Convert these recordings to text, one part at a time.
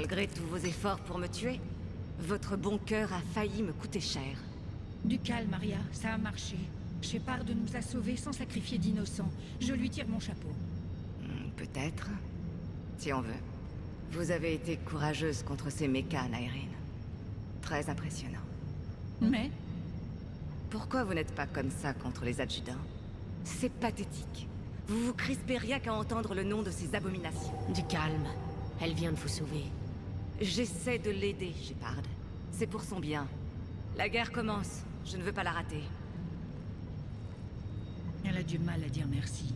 Malgré tous vos efforts pour me tuer, votre bon cœur a failli me coûter cher. Du calme, Maria, ça a marché. Shepard nous a sauvés sans sacrifier d'innocents. Je lui tire mon chapeau. Peut-être. Si on veut. Vous avez été courageuse contre ces mechas, Nyreen. Très impressionnant. Mais Pourquoi vous n'êtes pas comme ça contre les adjudants? C'est pathétique. Vous vous crispez rien qu'à entendre le nom de ces abominations. Du calme. Elle vient de vous sauver. J'essaie de l'aider, Shepard. C'est pour son bien. La guerre commence. Je ne veux pas la rater. elle a du mal à dire merci.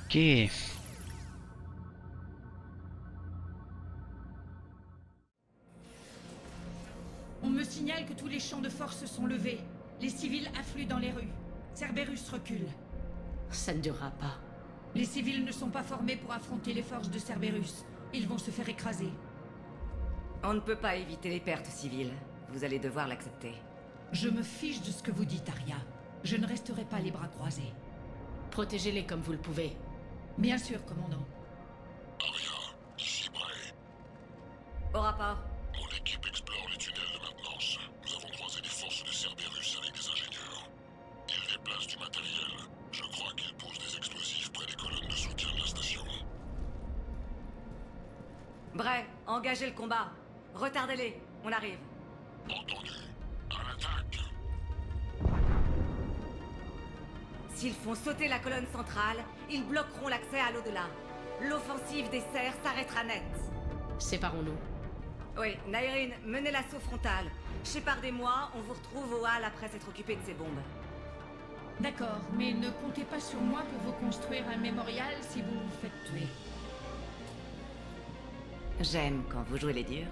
Ok. On me signale que tous les champs de force sont levés. Les civils affluent dans les rues. Cerberus recule. Ça ne durera pas. Les civils ne sont pas formés pour affronter les forces de Cerberus. Ils vont se faire écraser. On ne peut pas éviter les pertes civiles. Vous allez devoir l'accepter. Je me fiche de ce que vous dites, Aria. Je ne resterai pas les bras croisés. Protégez-les comme vous le pouvez. Bien sûr, commandant. Aria, ici Bray. Au rapport. Mon équipe explore les tunnels de maintenance. Nous avons croisé des forces de Cerberus avec des ingénieurs. Ils déplacent du matériel. Je crois qu'ils posent des explosifs près des colonnes de soutien de la station. Bray, engagez le combat. Retardez-les. On arrive. Entendu. À l'attaque. S'ils font sauter la colonne centrale, ils bloqueront l'accès à l'au-delà. L'offensive des serres s'arrêtera net. Séparons-nous. Oui, Nyreen, menez l'assaut frontal. Shepard et moi, on vous retrouve au hall après s'être occupé de ces bombes. D'accord, mais ne comptez pas sur moi pour vous construire un mémorial si vous vous faites tuer. J'aime quand vous jouez les durs.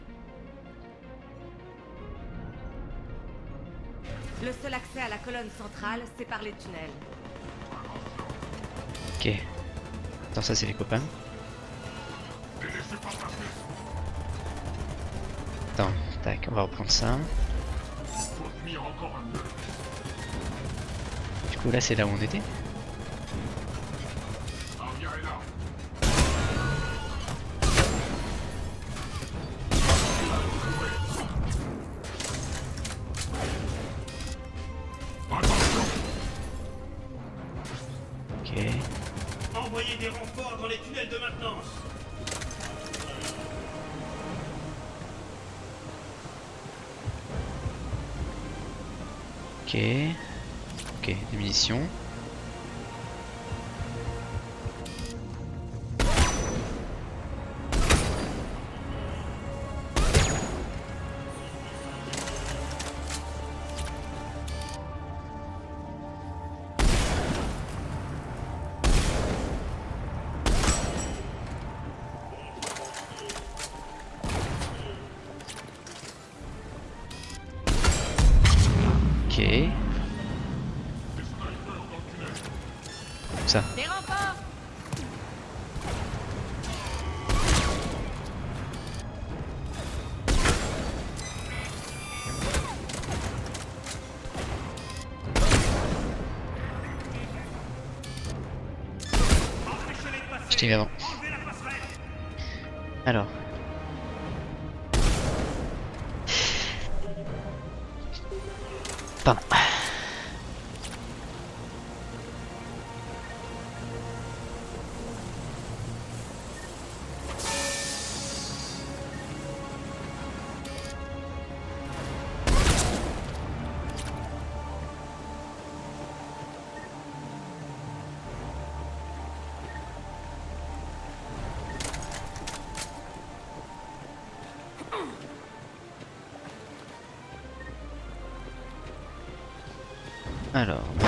Le seul accès à la colonne centrale, c'est par les tunnels. Ok. Attends, ça c'est les copains. Attends, tac, on va reprendre ça. Du coup là c'est là où on était. Ok. Envoyez des renforts dans les tunnels de maintenance. Ok. Ok, des munitions. Ok. Ça. Des renforts! Je t'ai mis avant. Alors. Pardon. Alors. Faut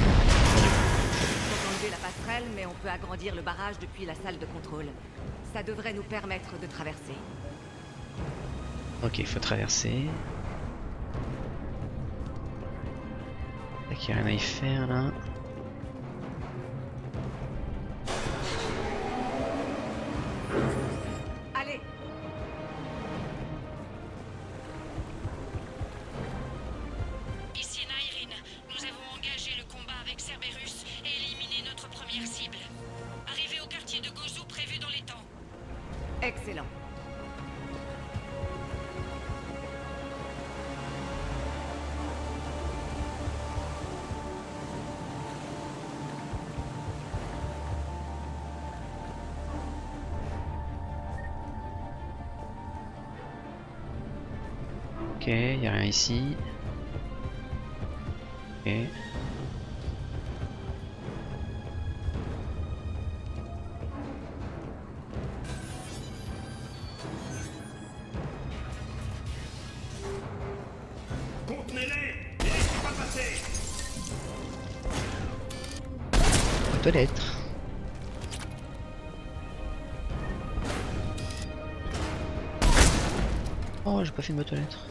enlever la passerelle, mais on peut agrandir le barrage depuis la salle de contrôle. Ça devrait nous permettre de traverser. Ok, il faut traverser. Il n'y a rien à y faire là. Allez! Ici Nyreen, nous avons engagé le combat avec Cerberus et éliminé Excellent. Ok, y a rien ici. Ok. Contenez-les et laissez pas passer. Aux toilettes. Oh, j'ai pas fait de boîte aux lettres.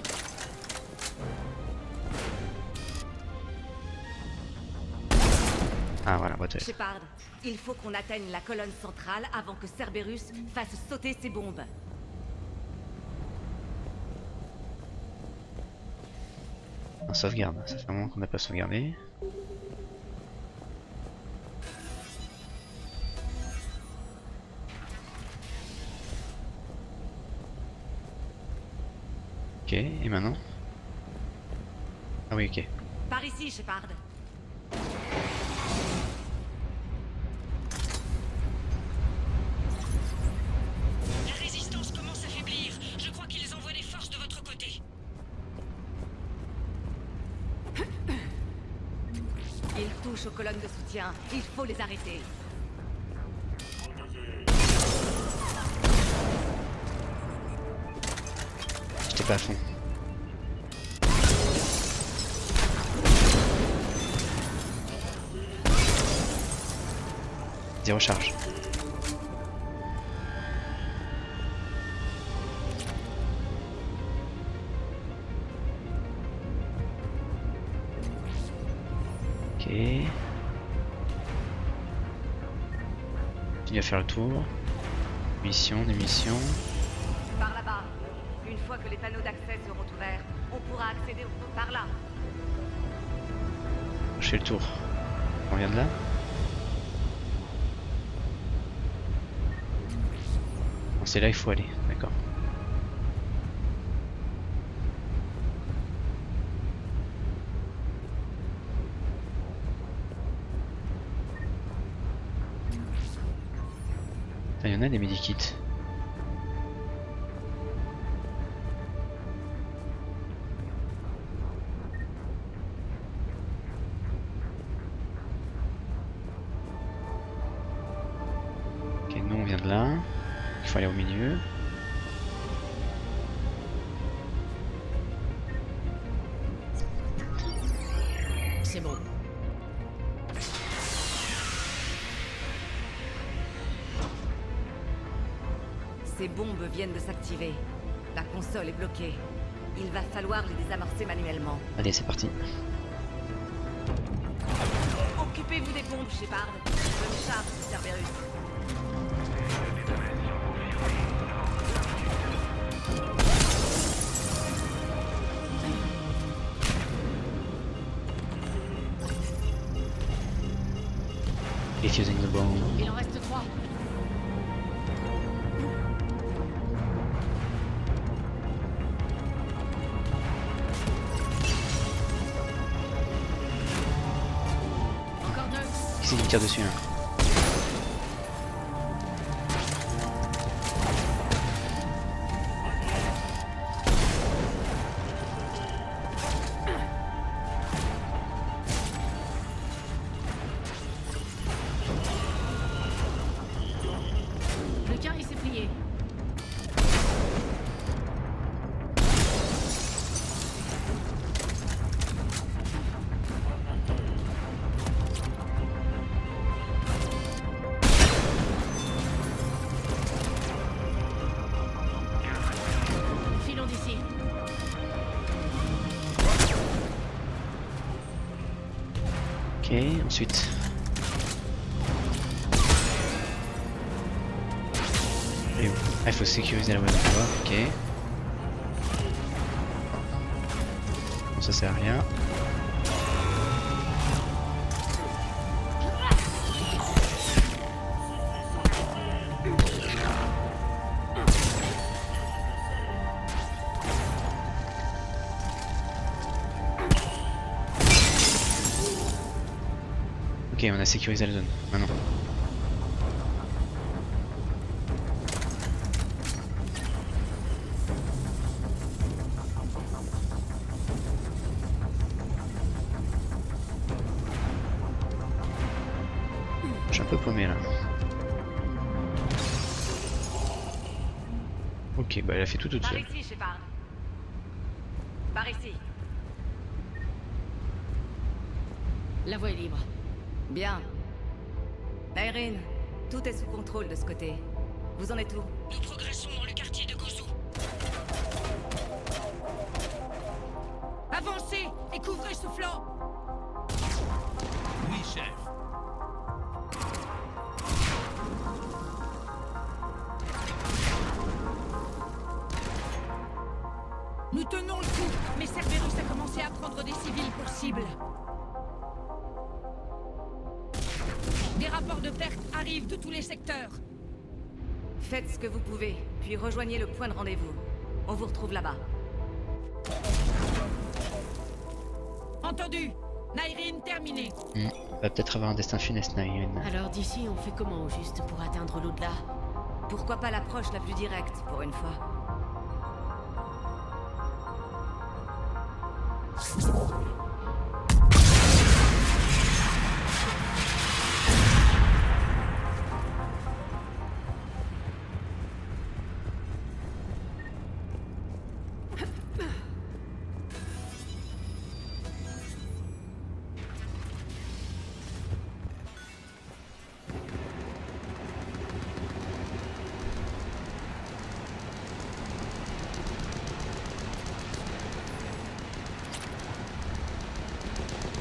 Ah voilà, boîte aux lettres. Shepard, il faut qu'on atteigne la colonne centrale avant que Cerberus fasse sauter ses bombes. On sauvegarde, ça fait un moment qu'on n'a pas sauvegardé. Ok, et maintenant? Ah oui, ok. Par ici, Shepard. La résistance commence à faiblir. Je crois qu'ils envoient des forces de votre côté. Ils touchent aux colonnes de soutien. Il faut les arrêter. J'étais pas à fond. Zéro charge. Ok. Continue à faire le tour. Mission, des missions. Par là-bas. Une fois que les panneaux d'accès seront ouverts, on pourra accéder au... Par là. Je fais le tour. On vient de là? Non, c'est là il faut aller, d'accord. Il y en a des medikits. Ok, nous on vient de là. Il faut aller au milieu. C'est bon. Ces bombes viennent de s'activer. La console est bloquée. Il va falloir les désamorcer manuellement. Allez, c'est parti. Occupez-vous des bombes, Shepard. Je me charge de Cerberus. Defusing the bomb. Il en reste 3. Encore 2. Qui c'est qui me tire dessus hein? Le qu'un, il s'est plié. Filons d'ici. Ok, ensuite. Et où? Ah, il faut sécuriser la voie de pouvoir, ok. Bon, ça sert à rien. Ok, on a sécurisé la zone. Maintenant. Je suis un peu paumé là. Ok, bah elle a fait tout toute Par seule. ici, Shepard. Par ici. La voie est libre. Bien. Irene, tout est sous contrôle de ce côté. Vous en êtes où? Nous progressons dans le quartier de Gozu. Avancez et couvrez ce flanc. Oui, chef. Nous tenons le coup, mais Cerberus a commencé à prendre des civils pour cible. Des rapports de pertes arrivent de tous les secteurs. Faites ce que vous pouvez, puis rejoignez le point de rendez-vous. On vous retrouve là-bas. Entendu. Nyrine terminé. On va peut-être avoir un destin funeste, Nyrine. Alors d'ici, on fait comment au juste pour atteindre l'au-delà? Pourquoi pas l'approche la plus directe, pour une fois?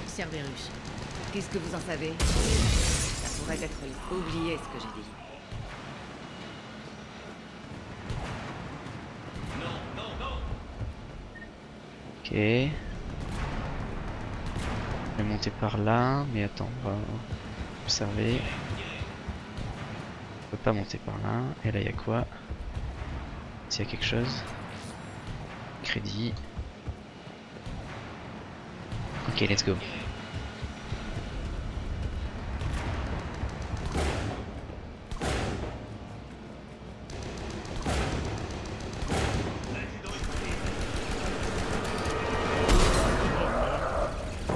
Cerberus. Qu'est-ce que vous en savez? Ça pourrait être oublié ce que j'ai dit. Ok. Je vais monter par là, mais attends, on va observer. On peut pas monter par là. Et là, il y a quoi? S'il y a quelque chose. Crédit. Ok, let's go.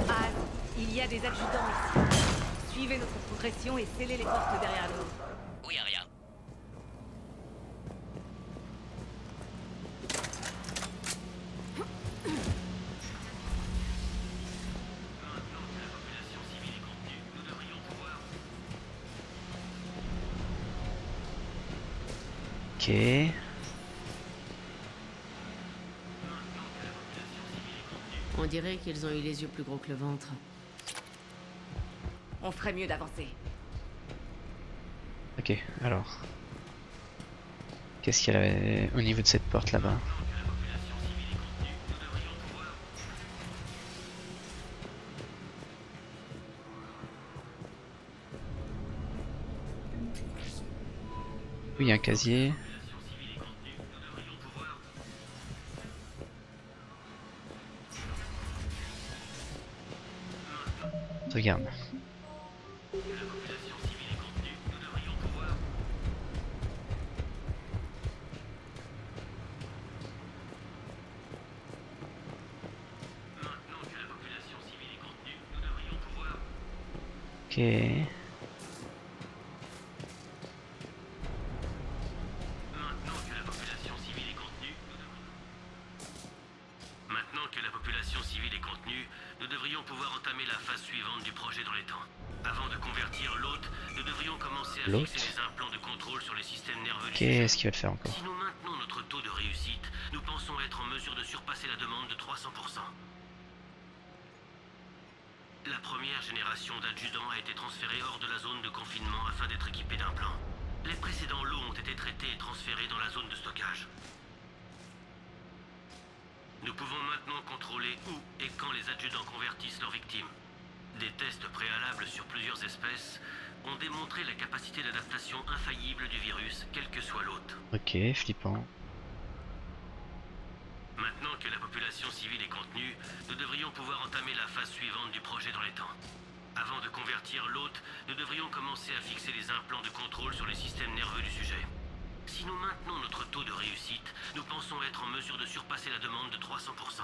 Az, il y a des adjudants ici. Suivez notre progression et scellez les portes derrière nous. Oui, rien. Ok. On dirait qu'ils ont eu les yeux plus gros que le ventre. On ferait mieux d'avancer. Ok, alors. Qu'est-ce qu'il y a au niveau de cette porte là-bas? Oui, il y a un casier. Regarde. Ok. Maintenant que la population civile est contenue, nous devrions pouvoir entamer la phase suivante du projet dans les temps. Avant de convertir l'hôte, nous devrions commencer à L'hôte fixer les implants de contrôle sur les systèmes nerveux. Qu'est-ce qu'il va te faire encore? Si nous maintenons notre taux de réussite, nous pensons être en mesure de surpasser la demande de 300%. La première génération d'adjudants a été transférée hors de la zone de confinement afin d'être équipée d'implants. Les précédents lots ont été traités et transférés dans la zone de stockage. Nous pouvons maintenant contrôler où et quand les adjudants convertissent leurs victimes. Des tests préalables sur plusieurs espèces ont démontré la capacité d'adaptation infaillible du virus, quel que soit l'hôte. Ok, flippant. Maintenant que la population civile est contenue, nous devrions pouvoir entamer la phase suivante du projet dans les temps. Avant de convertir l'hôte, commencer à fixer les implants de contrôle sur les systèmes nerveux du sujet. Si nous maintenons notre taux de réussite, nous pensons être en mesure de surpasser la demande de 300%.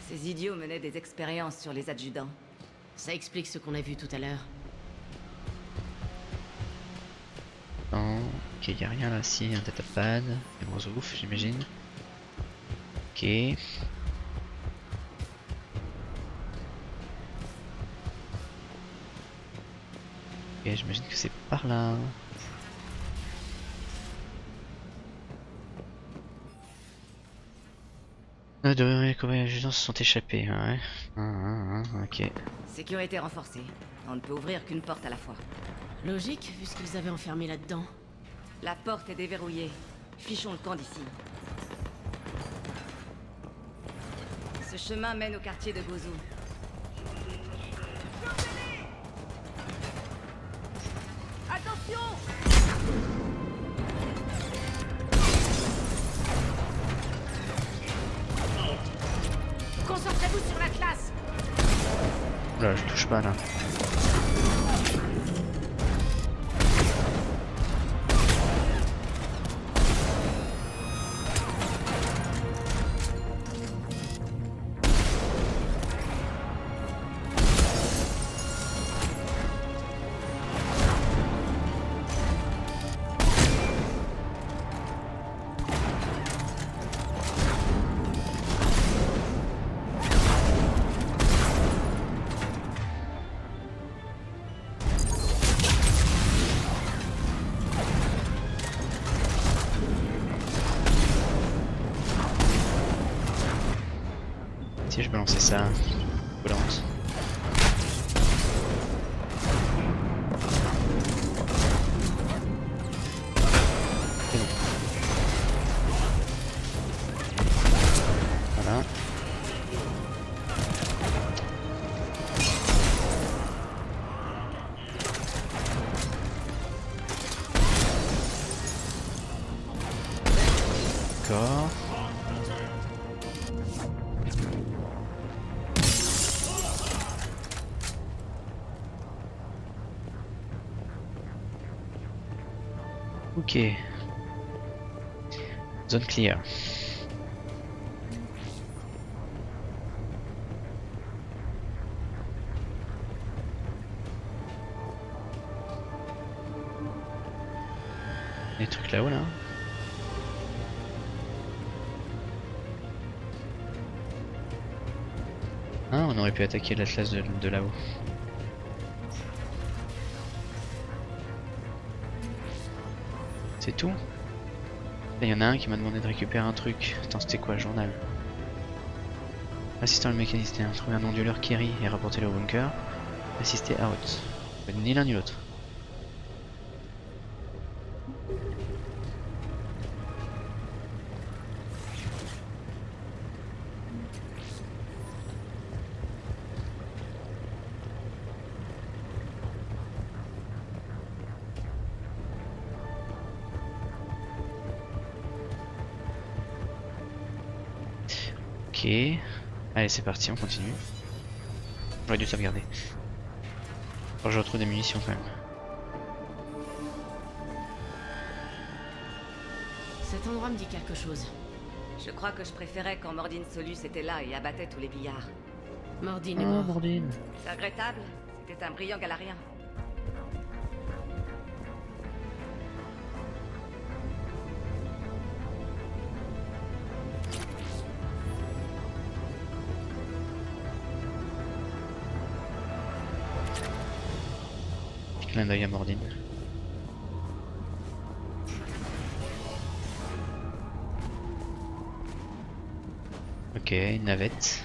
Ces idiots menaient des expériences sur les adjudants. Ça explique ce qu'on a vu tout à l'heure. Non, ok, y a rien là, si, un datapad, un gros ouf, j'imagine. Ok. Ok, j'imagine que c'est par là. Les adjudants se sont échappés, ouais. Ok. Sécurité renforcée. On ne peut ouvrir qu'une porte à la fois. Logique, vu ce qu'ils avaient enfermé là-dedans. La porte est déverrouillée. Fichons le camp d'ici. Ce chemin mène au quartier de Gozu. Attention! Concentrez-vous sur la classe! Là, je touche pas là. Si je balançais ça, volante. C'est bon. Voilà. D'accord. Ok. Zone clear. Les trucs là-haut là. Ah, on aurait pu attaquer l'Atlas de là-haut. C'est tout? Il y en a un qui m'a demandé de récupérer un truc. Attends, c'était quoi, journal? Assistant le mécanicien, trouver un onduleur Kerry et rapporter-le au bunker. Assister out. Ni l'un ni l'autre. Ok, allez c'est parti, on continue. J'aurais dû sauvegarder. Faut que je retrouve des munitions quand même. Cet endroit me dit quelque chose. Je crois que je préférais quand Mordine Solus était là et abattait tous les billards. Mordine est mort. Mordine. C'est regrettable. C'était un brillant galarien. Clin d'œil à Mordine. Ok, une navette.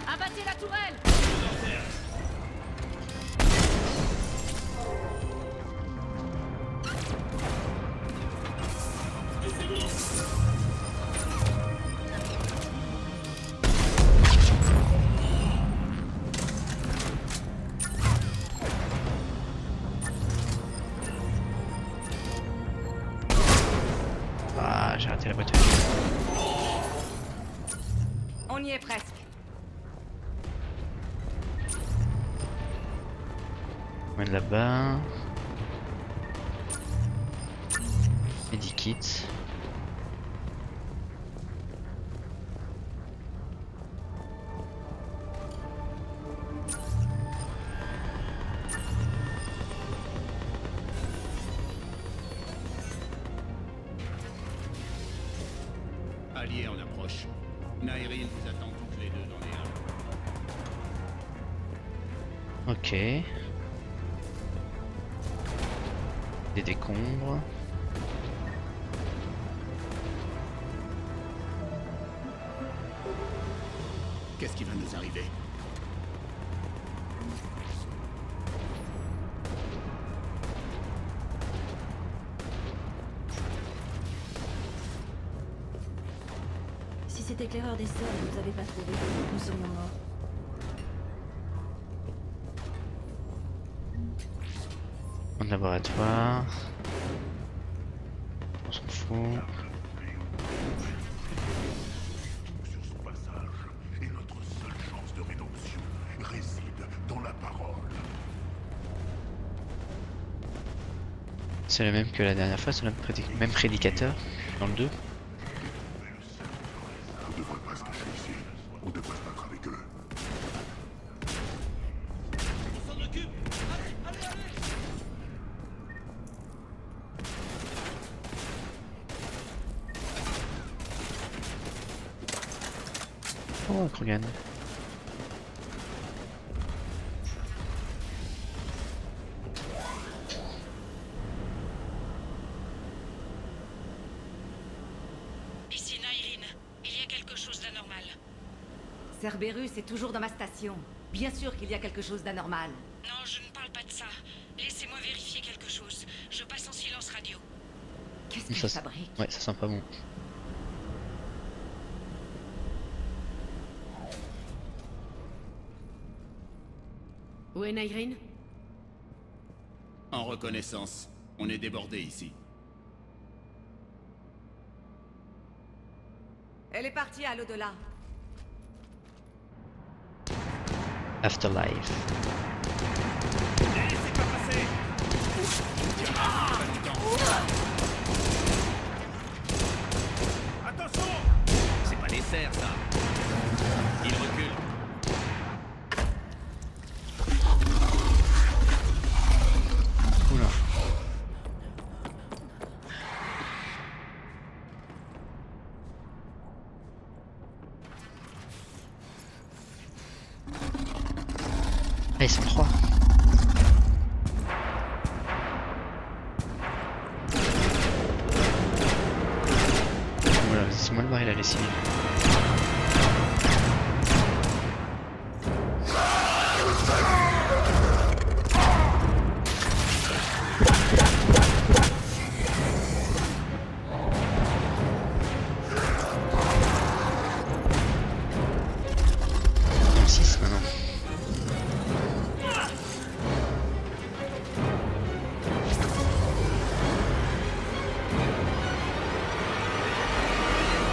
Abattez la tourelle! On y est presque. On mène là-bas. Medikit. Alliés en approche. Nairin vous attend toutes les deux dans les halles. Ok. Des décombres. Qu'est-ce qui va nous arriver? Si cet éclaireur des serres ne nous avait pas trouvés, nous serions morts. En laboratoire. On s'en fout. Sur son passage, et notre seule chance de rédemption réside dans la parole. C'est le même que la dernière fois, c'est le même prédicateur dans le 2. On devrait pas se cacher ici. On devrait se battre avec eux. On s'en occupe. Allez, allez, allez. Oh, Krogan. Ici Nairin. Il y a quelque chose d'anormal. Cerberus est toujours dans ma station. Bien sûr qu'il y a quelque chose d'anormal. Non, je ne parle pas de ça. Laissez-moi vérifier quelque chose. Je passe en silence radio. Qu'est-ce qu'il Ça, fabrique? ouais, ça sent pas bon. Où est Nairin? En reconnaissance, on est débordé ici. Elle est partie à l'au-delà. Afterlife. Eh, c'est pas passé. Attention. C'est pas des serres, ça. Il recule. Oula. Ah, ils sont 3. Voilà, c'est mal barré la lessive. Non, 6 maintenant.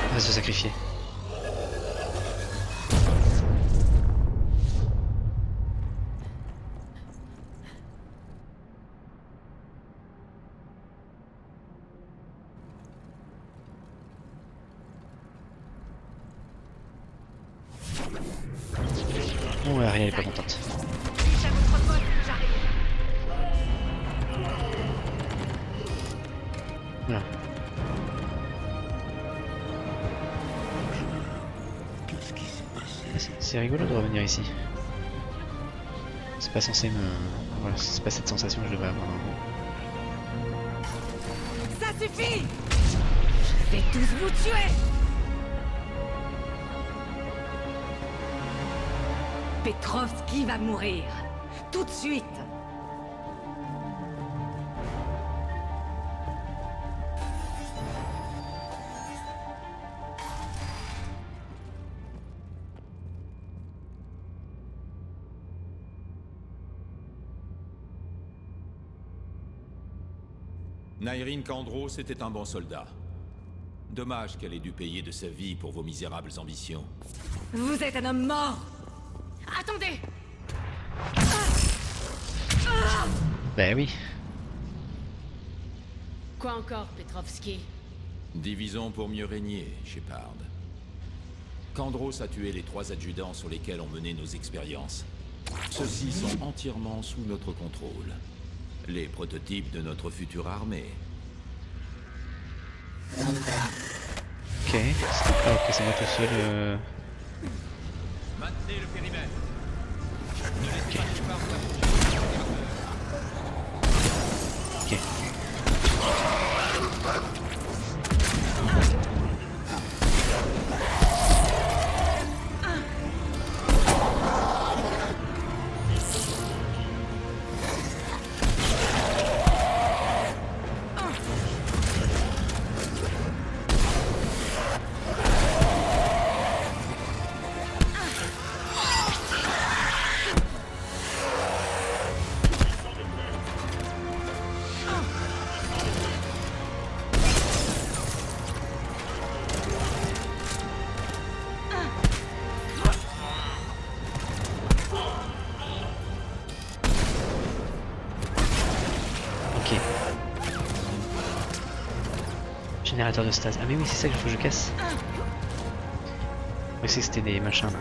On va se sacrifier. Oh, Ariel est pas contente. Vite à votre poste, j'arrive. Voilà. Qu'est-ce qui s'est passé? C'est rigolo de revenir ici. C'est pas censé me... Voilà, c'est pas cette sensation que je devrais avoir normalement. Ça suffit! Je vais tous vous tuer! Petrovski va mourir. Tout de suite. Nairin Kandros était un bon soldat. Dommage qu'elle ait dû payer de sa vie pour vos misérables ambitions. Vous êtes un homme mort. Attendez. Bah oui. Quoi encore, Petrovski? Divisons pour mieux régner, Shepard. Kandros a tué les 3 adjudants sur lesquels on menait nos expériences. Ceux-ci sont entièrement sous notre contrôle. Les prototypes de notre future armée. Ok, c'est moi tout seul. Maintenez le périmètre. Ne laissez pas Shepard s'approcher du générateur. Ok. Générateur de stase. Ah mais oui, c'est ça qu'il faut que je casse. Oui, c'est que c'était des machins là.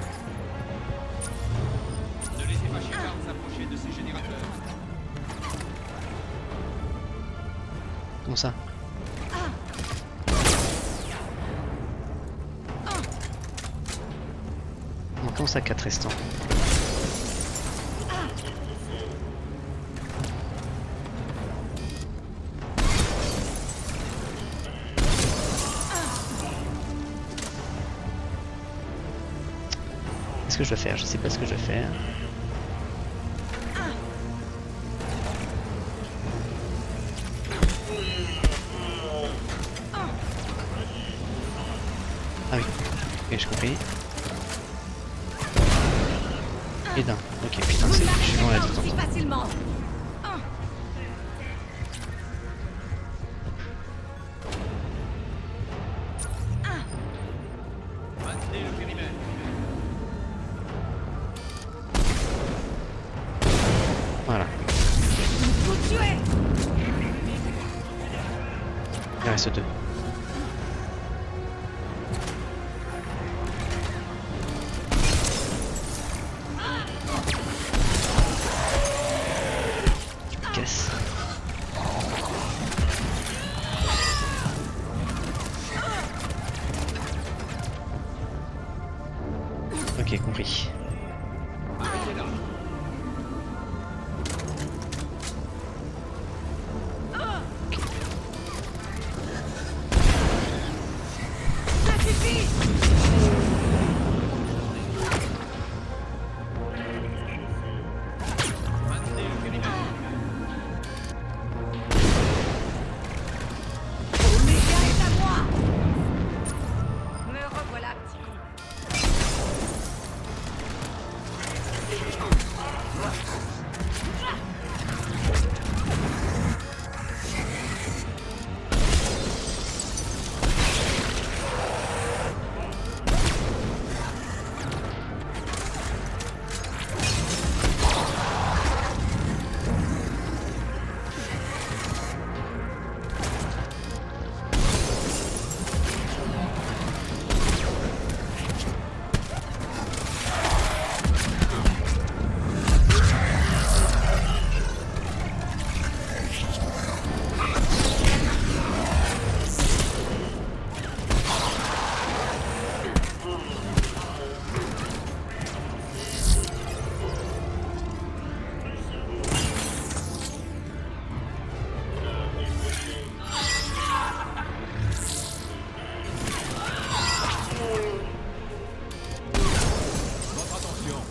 Ne laissez pas Shepard s'approcher de ces générateurs. Comment ça? Comment ça 4 restants? Qu'est-ce que je dois faire? Je sais pas ce que je dois faire. Ah oui, ok, j'ai compris. Et d'un, ok, putain, c'est je suis loin là de temps en temps. Facilement. Maintenez le périmètre. Voilà, Vous tuez. il reste 2. Casse. Ok, compris. Arrêtez là. Ça suffit. Maintenez le périmètre. Oméga est à moi. Me revoilà, petit con. Votre attention.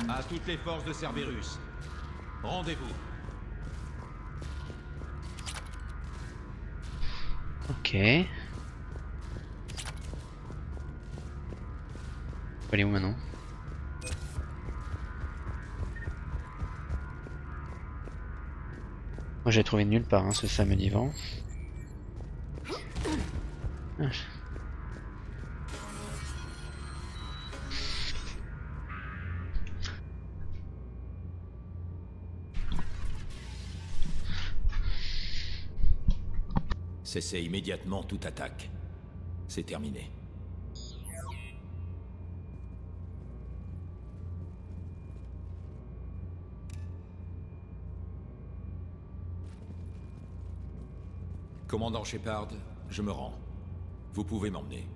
À toutes les forces de Cerberus. Rendez-vous. Ok. Faut aller où maintenant? Moi j'ai trouvé nulle part hein, ce fameux divan. Cessez immédiatement toute attaque. C'est terminé. Commandant Shepard, je me rends. Vous pouvez m'emmener.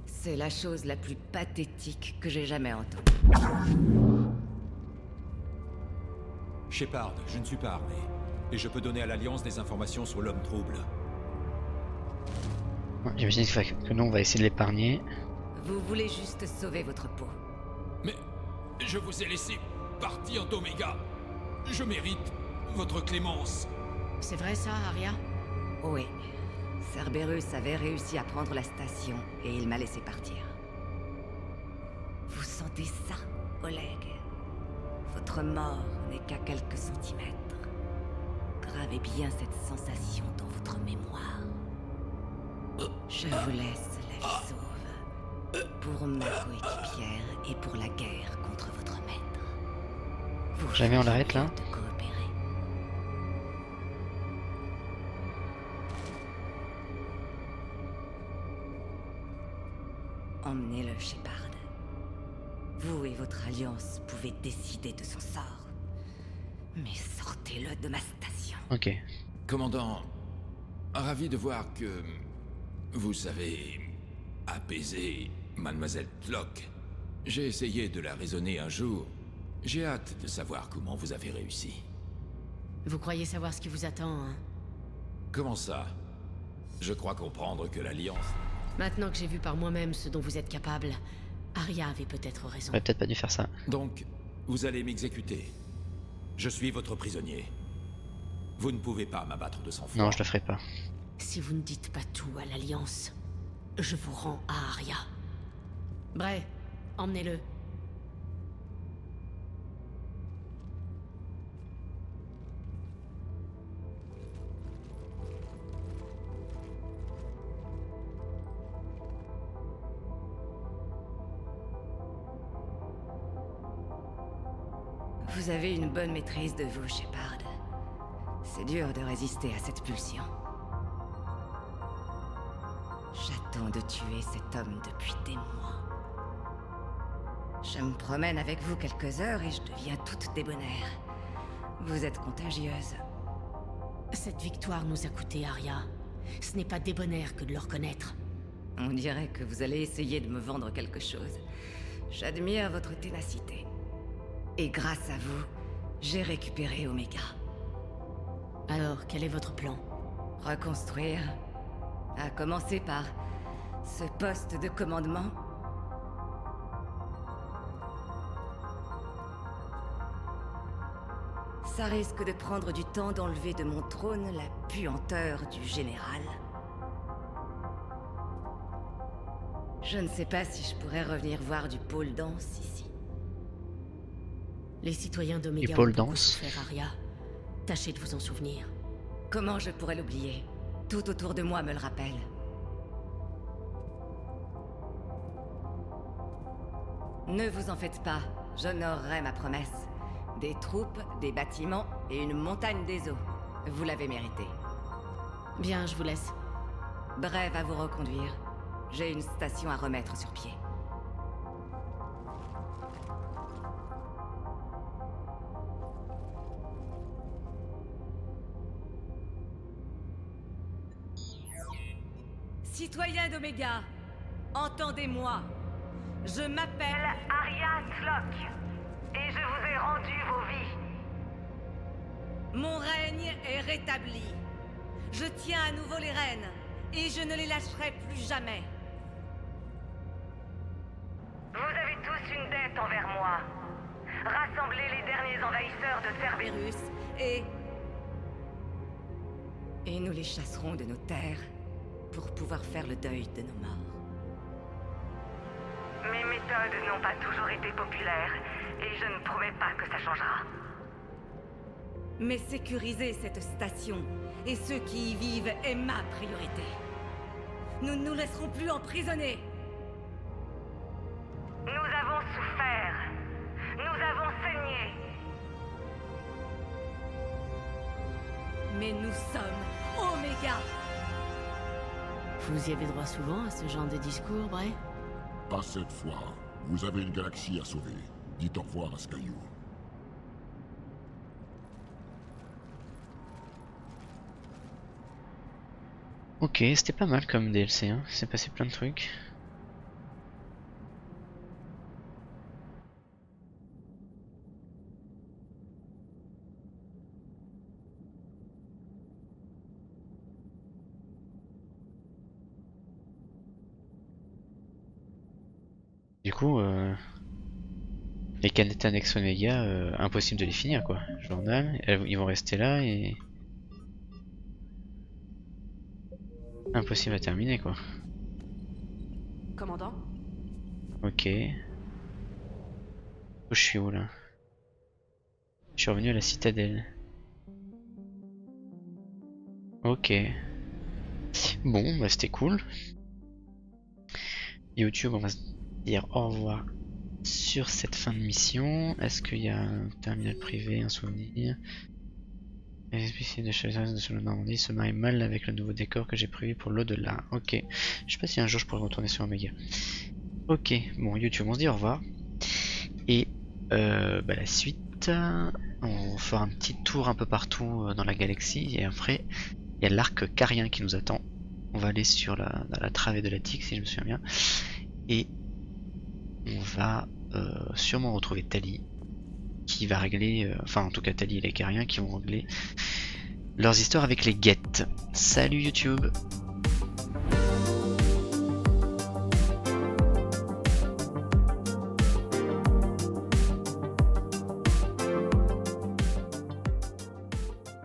C'est la chose la plus pathétique que j'ai jamais entendue. Shepard, je ne suis pas armé. Et je peux donner à l'Alliance des informations sur l'homme trouble. J'imagine que nous on va essayer de l'épargner. Vous voulez juste sauver votre peau. Mais je vous ai laissé partir d'Omega. Je mérite votre clémence. C'est vrai ça, Aria? Oui. Cerberus avait réussi à prendre la station et il m'a laissé partir. Vous sentez ça, Oleg? Votre mort n'est qu'à quelques centimètres. Gravez bien cette sensation dans votre mémoire. Je vous laisse la vie sauve. Pour ma coéquipière et pour la guerre contre votre maître. Vous Jamais on l'arrête là? de coopérer. Emmenez-le, Shepard. Vous et votre alliance pouvez décider de son sort. Mais sortez-le de ma station. Ok. Commandant, ravi de voir que vous savez apaiser Mademoiselle Tlock. J'ai essayé de la raisonner un jour. J'ai hâte de savoir comment vous avez réussi. Vous croyez savoir ce qui vous attend, hein? Comment ça? Je crois comprendre que l'Alliance... Maintenant que j'ai vu par moi-même ce dont vous êtes capable, Aria avait peut-être raison. J'aurais peut-être pas dû faire ça. Donc, vous allez m'exécuter. Je suis votre prisonnier. Vous ne pouvez pas m'abattre de sang-froid. Non, je le ferai pas. Si vous ne dites pas tout à l'Alliance, je vous rends à Aria. Bray, emmenez-le. Vous avez une bonne maîtrise de vous, Shepard. C'est dur de résister à cette pulsion. J'attends de tuer cet homme depuis des mois. Je me promène avec vous quelques heures et je deviens toute débonnaire. Vous êtes contagieuse. Cette victoire nous a coûté, Aria. Ce n'est pas débonnaire que de le reconnaître. On dirait que vous allez essayer de me vendre quelque chose. J'admire votre ténacité. Et grâce à vous, j'ai récupéré Omega. Alors, quel est votre plan? Reconstruire. À commencer par ce poste de commandement. Ça risque de prendre du temps d'enlever de mon trône la puanteur du général. Je ne sais pas si je pourrais revenir voir du pôle danse ici. Les citoyens d'Omega pôle ont beaucoup danse. souffert, Aria. Tâchez de vous en souvenir. Comment je pourrais l'oublier? Tout autour de moi me le rappelle. Ne vous en faites pas, j'honorerai ma promesse. Des troupes, des bâtiments et une montagne des eaux. Vous l'avez mérité. Bien, je vous laisse. Bref à vous reconduire. J'ai une station à remettre sur pied. Citoyens d'Omega, entendez-moi. Je m'appelle Aria Tlock et je vous ai rendu vos vies. Mon règne est rétabli. Je tiens à nouveau les rênes et je ne les lâcherai plus jamais. Vous avez tous une dette envers moi. Rassemblez les derniers envahisseurs de Cerberus et nous les chasserons de nos terres pour pouvoir faire le deuil de nos morts. Mes méthodes n'ont pas toujours été populaires et je ne promets pas que ça changera. Mais sécuriser cette station et ceux qui y vivent est ma priorité. Nous ne nous laisserons plus emprisonner. Nous avons souffert. Nous avons saigné. Mais nous sommes Oméga. Vous y avez droit souvent à ce genre de discours, Bray? Pas cette fois. Vous avez une galaxie à sauver. Dites au revoir à ce caillou. Ok, c'était pas mal comme DLC, hein. Il s'est passé plein de trucs. Du coup, les canettes annexes Omega, impossible de les finir quoi. Journal, ils vont rester là et... impossible à terminer quoi. Commandant? Ok. Où je suis où là? Je suis revenu à la citadelle. Ok. Bon, bah c'était cool. YouTube, on va se dire au revoir sur cette fin de mission. Est-ce qu'il y a un terminal privé, un souvenir? Les spécialistes de Chaleur de la Normandie se marient mal avec le nouveau décor que j'ai prévu pour l'au-delà. Ok. Je sais pas si un jour je pourrais retourner sur Omega. Ok. Bon, YouTube, on se dit au revoir. Et bah, la suite, on fera un petit tour un peu partout dans la galaxie. Et après, il y a l'arc carien qui nous attend. On va aller sur la travée de la Tique, si je me souviens bien. Et on va sûrement retrouver Tali, qui va régler, enfin en tout cas Tali et les Cariens qui vont régler leurs histoires avec les Geth. Salut YouTube!